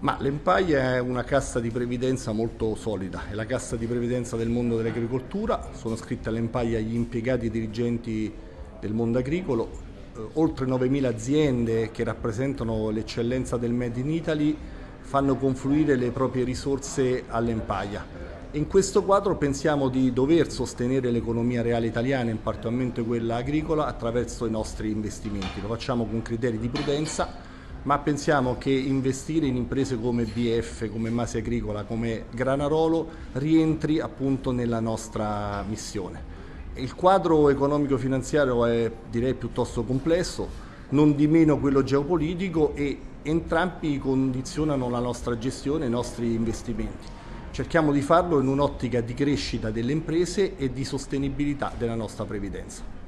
Ma l'Empaia è una cassa di previdenza molto solida, è la cassa di previdenza del mondo dell'agricoltura, sono iscritti all'Empaia gli impiegati e dirigenti del mondo agricolo, oltre 9.000 aziende che rappresentano l'eccellenza del Made in Italy fanno confluire le proprie risorse all'Empaia. In questo quadro pensiamo di dover sostenere l'economia reale italiana, in particolare quella agricola, attraverso i nostri investimenti. Lo facciamo con criteri di prudenza, ma pensiamo che investire in imprese come BF, come Masi Agricola, come Granarolo rientri appunto nella nostra missione. Il quadro economico-finanziario è, direi, piuttosto complesso, non di meno quello geopolitico, e entrambi condizionano la nostra gestione e i nostri investimenti. Cerchiamo di farlo in un'ottica di crescita delle imprese e di sostenibilità della nostra previdenza.